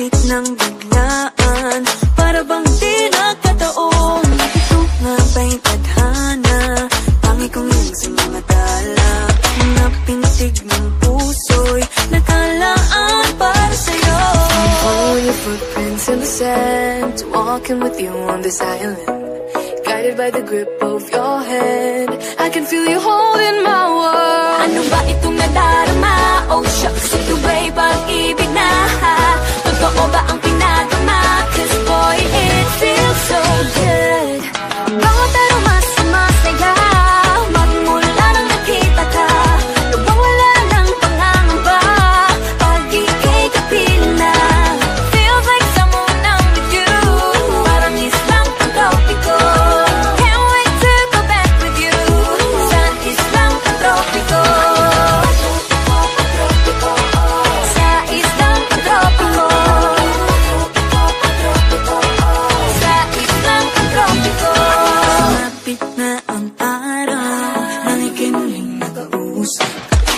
Lumapit ng biglaan, para bang di nagkataon. Ito nga ba'y tadhana, tangi kong ilang sa mga tala. Mga pintig ng puso'y nakalaan para sa'yo. Follow your footprints in the sand, walking with you on this island, guided by the grip of your hand. I can feel you holding my world. Ano ba itong nadarama? Oh shucks, ito ba'y pag-ibig na? Totoo ba ang pinagama? Cause boy, it feels so good. Bawat aroma sumasaya, magmula nang nakita ka. Nawawala ng pangangamba, pag ika'y kapiling na. Feels like someone I'm with you, parang islang pag-tropiko. Can't wait to go back with you, sa islang pag-tropiko. Sa islang pag-tropiko. Sa islang pag-tropiko. Lumapit na ang araw, nang ika'y muling nakausap.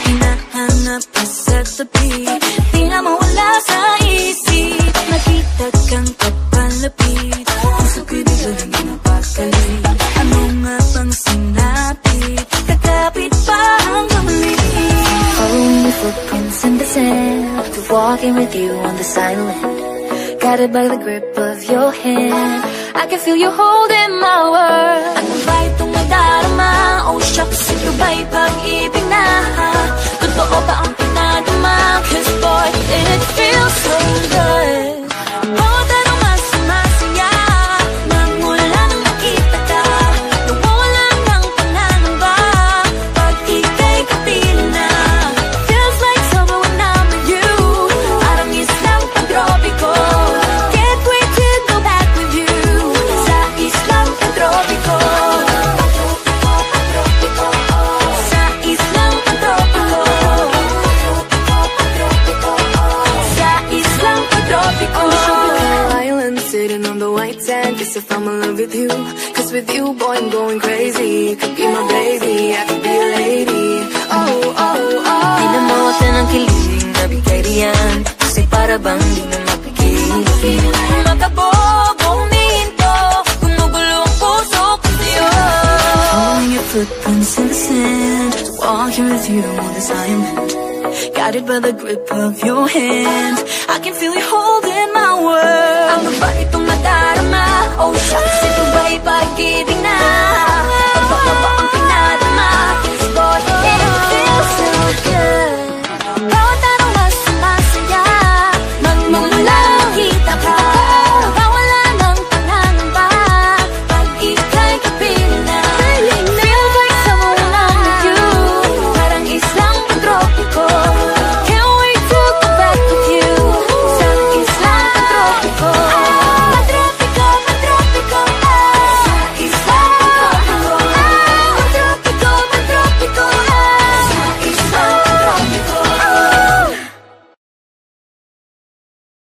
Hinahanap ka sa tabi, di nga mawala sa isip. Nakita kang kapalapit, puso ko'y bigla lang napakalit. Ano nga bang sinabi, kakapit pa ang kamali. Following your footprints in the sand, walking with you on this island, guided by the grip of your hand. I can feel you holding my world. Ano ba itong nadarama? Oh shucks, ito ba'y pag-ibig na? Totoo ba ang pinadama? Cause boy, it feels so good. Bawat aroma sumasaya, magmula nang nakita ka. Nawawala ng pangangamba, pag ika'y kapiling na. Feels like summer when I'm with you, parang islang pag-tropiko. Can't wait to go back with you, sa islang pag-tropiko. Sa islang pag-tropiko. Sa islang pag-tropiko. Island sitting on the white sand, guess if I'm in love with you. Cause with you, boy, I'm going crazy. Could be my baby, I could be a lady. Oh, oh, oh. Pinamutan ng kilig na bigay riyan, kasi para bang di na mapigil. Makabog, huminto, gumugulo ang puso ko sa'yo. Following your footprints in the sand, walking with you on this island, guided by the grip of your hand. I can feel you